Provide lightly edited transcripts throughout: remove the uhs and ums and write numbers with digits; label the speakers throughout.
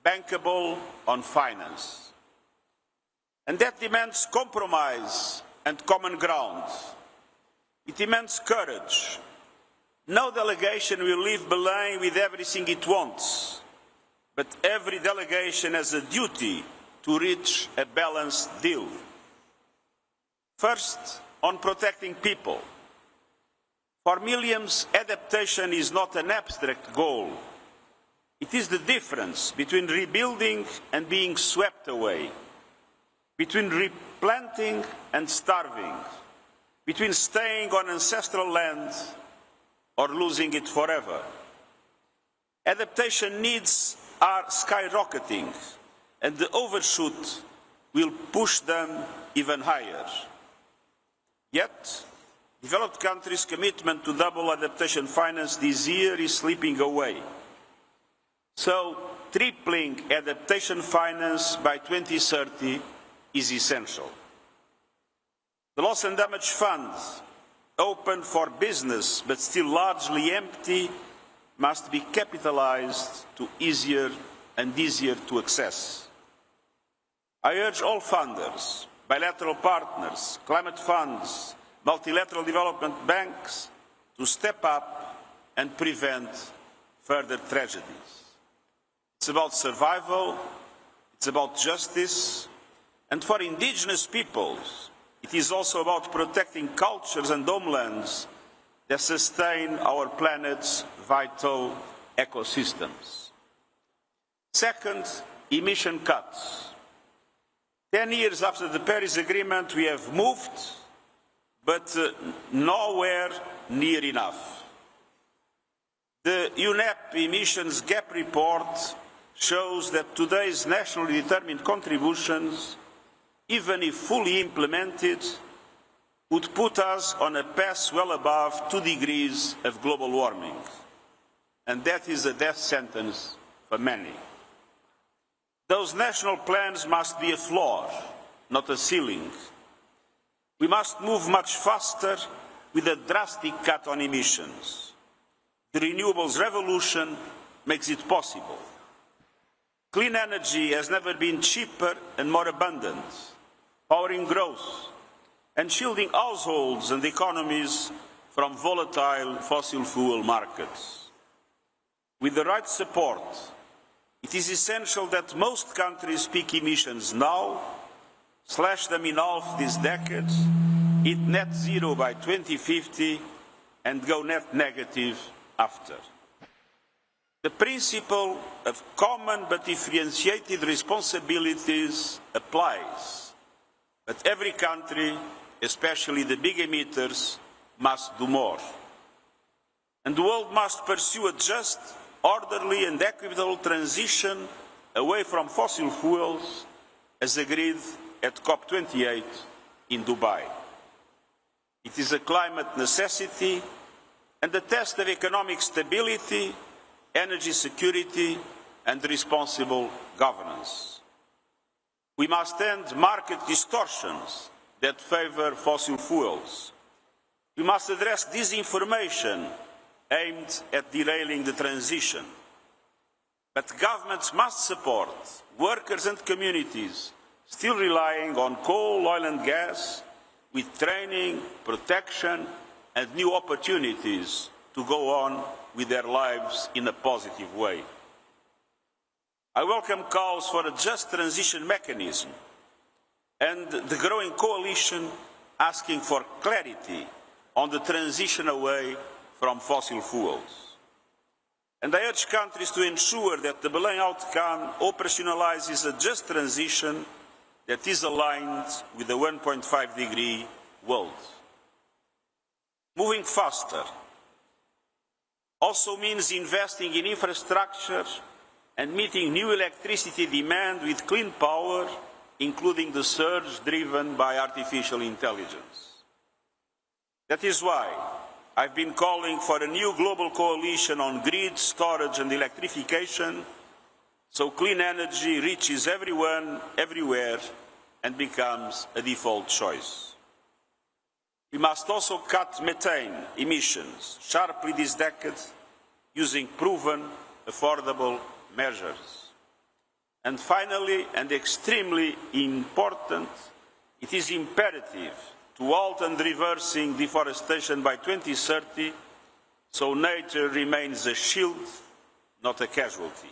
Speaker 1: bankable on finance. And that demands compromise and common ground. It demands courage. No delegation will leave Belém with everything it wants, but every delegation has a duty to reach a balanced deal. First, on protecting people. For millions, adaptation is not an abstract goal. It is the difference between rebuilding and being swept away, between replanting and starving, between staying on ancestral land or losing it forever. Adaptation needs are skyrocketing, and the overshoot will push them even higher. Yet, developed countries' commitment to double adaptation finance this year is slipping away. So, tripling adaptation finance by 2030 is essential. The Loss and Damage Fund, open for business but still largely empty, must be capitalized to easier and easier to access. I urge all funders, bilateral partners, climate funds, multilateral development banks to step up and prevent further tragedies. It's about survival, it's about justice, and for indigenous peoples, it is also about protecting cultures and homelands that sustain our planet's vital ecosystems. Second, emission cuts. 10 years after the Paris Agreement, we have moved, but nowhere near enough. The UNEP emissions gap report shows that today's nationally determined contributions, even if fully implemented, would put us on a path well above 2 degrees of global warming. And that is a death sentence for many. Those national plans must be a floor, not a ceiling. We must move much faster with a drastic cut on emissions. The renewables revolution makes it possible. Clean energy has never been cheaper and more abundant, powering growth and shielding households and economies from volatile fossil fuel markets. With the right support, it is essential that most countries peak emissions now, slash them in half this decade, hit net zero by 2050, and go net negative after. The principle of common but differentiated responsibilities applies, but every country, especially the big emitters, must do more. And the world must pursue a just, orderly and equitable transition away from fossil fuels as agreed at COP28 in Dubai. It is a climate necessity and a test of economic stability, energy security and responsible governance. We must end market distortions that favour fossil fuels. We must address disinformation aimed at derailing the transition. But governments must support workers and communities still relying on coal, oil and gas with training, protection and new opportunities to go on with their lives in a positive way. I welcome calls for a just transition mechanism and the growing coalition asking for clarity on the transition away from fossil fuels. And I urge countries to ensure that the Belém outcome operationalizes a just transition that is aligned with the 1.5 degree world. Moving faster also means investing in infrastructure and meeting new electricity demand with clean power, including the surge driven by artificial intelligence. That is why I've been calling for a new global coalition on grid, storage and electrification, so clean energy reaches everyone, everywhere, and becomes a default choice. We must also cut methane emissions sharply this decade using proven, affordable measures. And finally, and extremely important, it is imperative to halt and reversing deforestation by 2030, so nature remains a shield, not a casualty.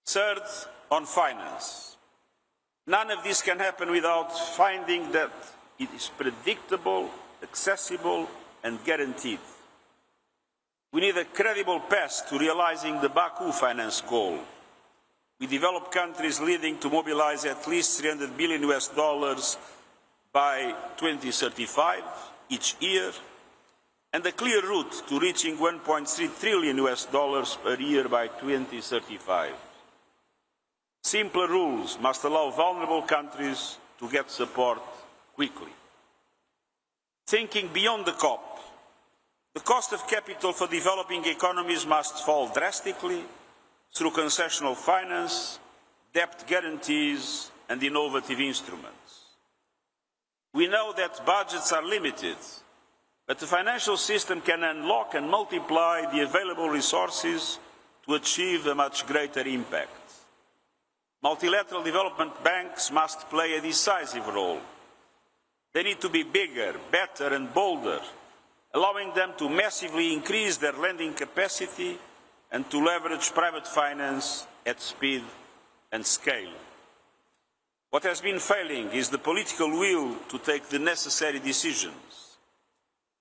Speaker 1: Third, on finance. None of this can happen without finding that it is predictable, accessible, and guaranteed. We need a credible path to realizing the Baku finance goal. We developed countries leading to mobilize at least $300 billion by 2035 each year, and a clear route to reaching $1.3 trillion per year by 2035. Simpler rules must allow vulnerable countries to get support quickly. Thinking beyond the COP, the cost of capital for developing economies must fall drastically through concessional finance, debt guarantees, and innovative instruments. We know that budgets are limited, but the financial system can unlock and multiply the available resources to achieve a much greater impact. Multilateral development banks must play a decisive role. They need to be bigger, better, and bolder, allowing them to massively increase their lending capacity and to leverage private finance at speed and scale. What has been failing is the political will to take the necessary decisions.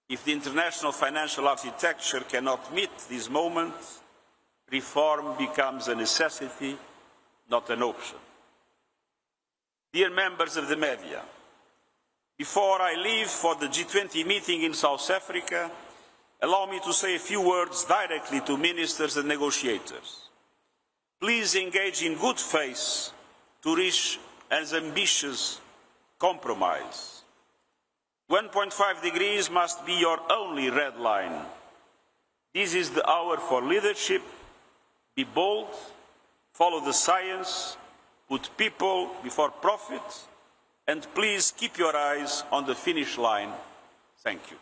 Speaker 1: If the international financial architecture cannot meet this moment, reform becomes a necessity, not an option. Dear members of the media, before I leave for the G20 meeting in South Africa, allow me to say a few words directly to ministers and negotiators. Please engage in good faith to reach an ambitious compromise. 1.5 degrees must be your only red line. This is the hour for leadership. Be bold, follow the science, put people before profit, and please keep your eyes on the finish line. Thank you.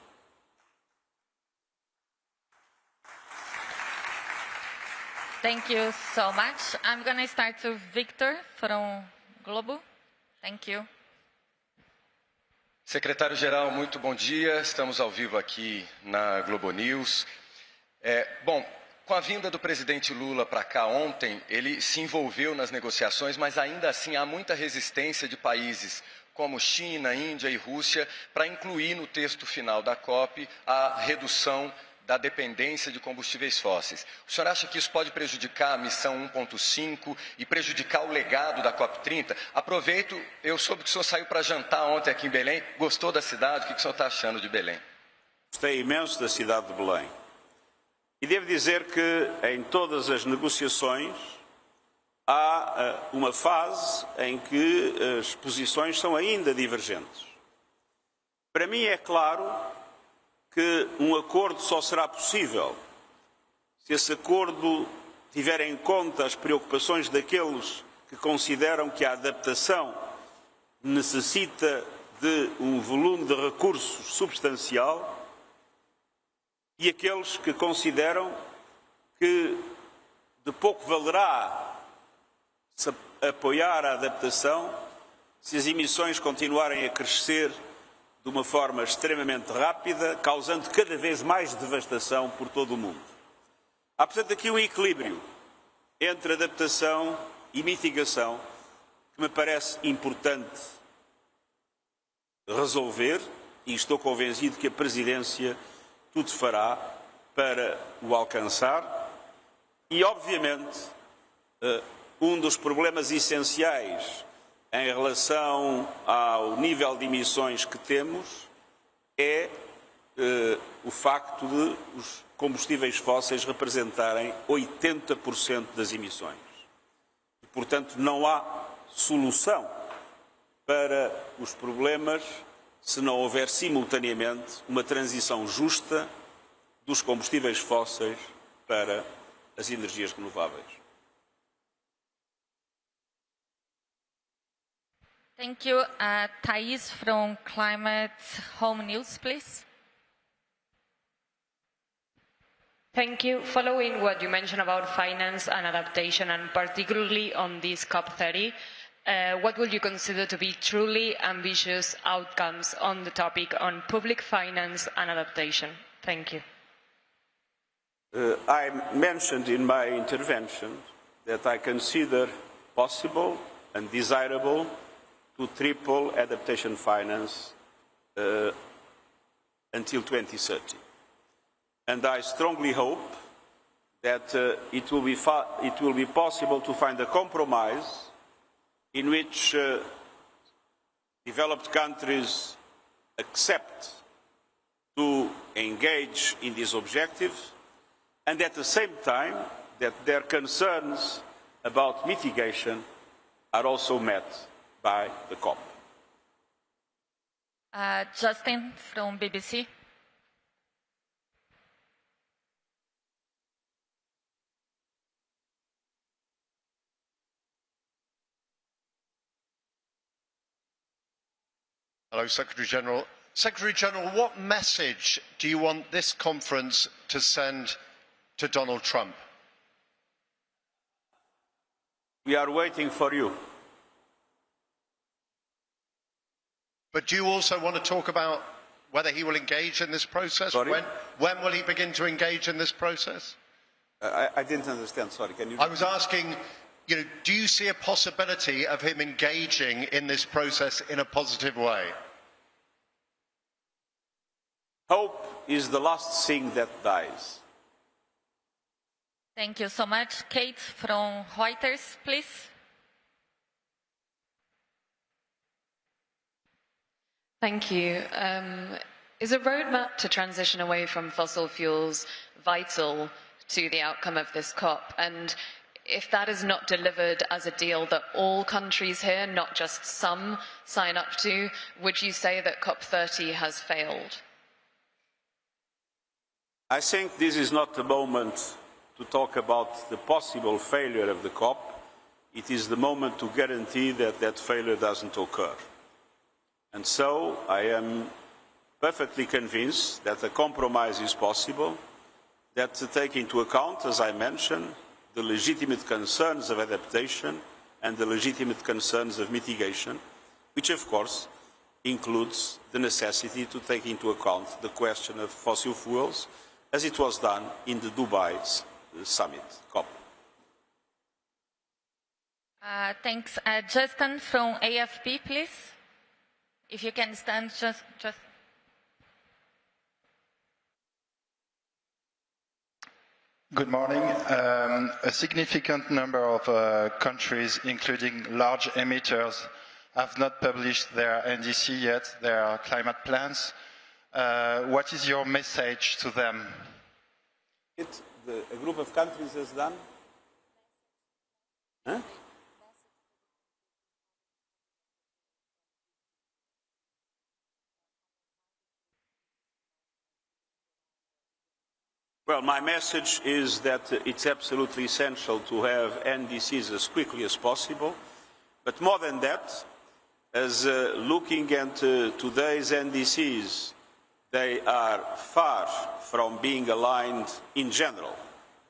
Speaker 2: Thank you so much. I'm going to start with Victor from Globo. Thank you.
Speaker 3: Secretário-Geral, muito bom dia. Estamos ao vivo aqui na Globo News. Bom, com a vinda do presidente Lula para cá ontem, ele se envolveu nas negociações, mas ainda assim há muita resistência de países como China, Índia e Rússia para incluir no texto final da COP a redução da dependência de combustíveis fósseis. O senhor acha que isso pode prejudicar a missão 1.5 e prejudicar o legado da COP30? Aproveito, eu soube que o senhor saiu para jantar ontem aqui em Belém. Gostou da cidade? O que o senhor está achando de Belém?
Speaker 1: Gostei imenso da cidade de Belém. E devo dizer que em todas as negociações há uma fase em que as posições são ainda divergentes. Para mim é claro que um acordo só será possível se esse acordo tiver em conta as preocupações daqueles que consideram que a adaptação necessita de um volume de recursos substancial e aqueles que consideram que de pouco valerá se apoiar a adaptação se as emissões continuarem a crescer de uma forma extremamente rápida, causando cada vez mais devastação por todo o mundo. Há, portanto, aqui um equilíbrio entre adaptação e mitigação que me parece importante resolver e estou convencido que a Presidência tudo fará para o alcançar e, obviamente, um dos problemas essenciais em relação ao nível de emissões que temos é o facto de os combustíveis fósseis representarem 80% das emissões. E, portanto, não há solução para os problemas se não houver simultaneamente uma transição justa dos combustíveis fósseis para as energias renováveis.
Speaker 2: Thank you. Thais from Climate Home News, please.
Speaker 4: Thank you. Following what you mentioned about finance and adaptation, and particularly on this COP30, what would you consider to be truly ambitious outcomes on the topic on public finance and adaptation? Thank you.
Speaker 1: I mentioned in my intervention that I consider possible and desirable to triple adaptation finance until 2030. And I strongly hope that it will be possible to find a compromise in which developed countries accept to engage in these objectives, and at the same time that their concerns about mitigation are also met by the COP.
Speaker 2: Justin from BBC.
Speaker 5: Hello, Secretary-General. Secretary-General, what message do you want this conference to send to Donald Trump?
Speaker 1: We are waiting for you.
Speaker 5: But do you also want to talk about whether he will engage in this process?
Speaker 1: Sorry?
Speaker 5: When will he begin to engage in this process?
Speaker 1: I didn't understand, sorry. Can you...
Speaker 5: I was asking, do you see a possibility of him engaging in this process in a positive way?
Speaker 1: Hope is the last thing that dies.
Speaker 2: Thank you so much. Kate from Reuters, please.
Speaker 4: Thank you. Is a roadmap to transition away from fossil fuels vital to the outcome of this COP? And if that is not delivered as a deal that all countries here, not just some, sign up to, would you say that COP30 has failed?
Speaker 1: I think this is not the moment to talk about the possible failure of the COP. It is the moment to guarantee that that failure doesn't occur. And so I am perfectly convinced that a compromise is possible, that to take into account, as I mentioned, the legitimate concerns of adaptation and the legitimate concerns of mitigation, which of course includes the necessity to take into account the question of fossil fuels, as it was done in the Dubai summit, COP.
Speaker 2: Thanks. Justin from AFP, please. If you can stand, just.
Speaker 6: Good morning. A significant number of countries, including large emitters, have not published their NDC yet, their climate plans. What is your message to them?
Speaker 1: A group of countries has done? Huh? Well, my message is that it's absolutely essential to have NDCs as quickly as possible. But more than that, as looking at today's NDCs, they are far from being aligned in general,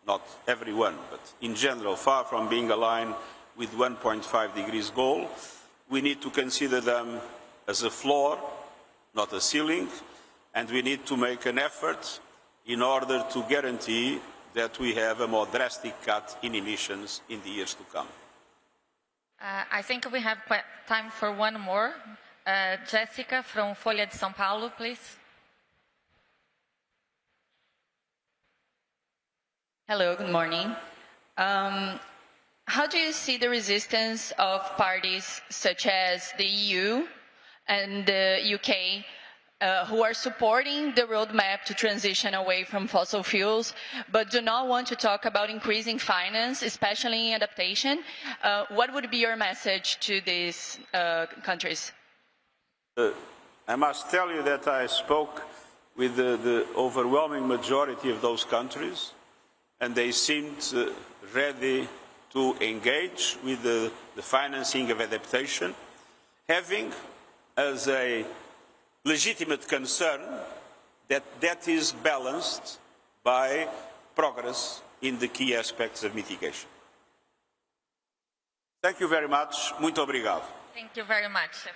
Speaker 1: not everyone, but in general, far from being aligned with 1.5 degrees goal. We need to consider them as a floor, not a ceiling, and we need to make an effort in order to guarantee that we have a more drastic cut in emissions in the years to come.
Speaker 2: I think we have time for one more. Jessica from Folha de São Paulo, please.
Speaker 7: Hello, good morning. How do you see the resistance of parties such as the EU and the UK who are supporting the roadmap to transition away from fossil fuels, but do not want to talk about increasing finance, especially in adaptation? What would be your message to these countries?
Speaker 1: I must tell you that I spoke with the overwhelming majority of those countries, and they seemed ready to engage with the financing of adaptation, having as a legitimate concern that that is balanced by progress in the key aspects of mitigation. Thank you very much. Muito obrigado.
Speaker 2: Thank you very much.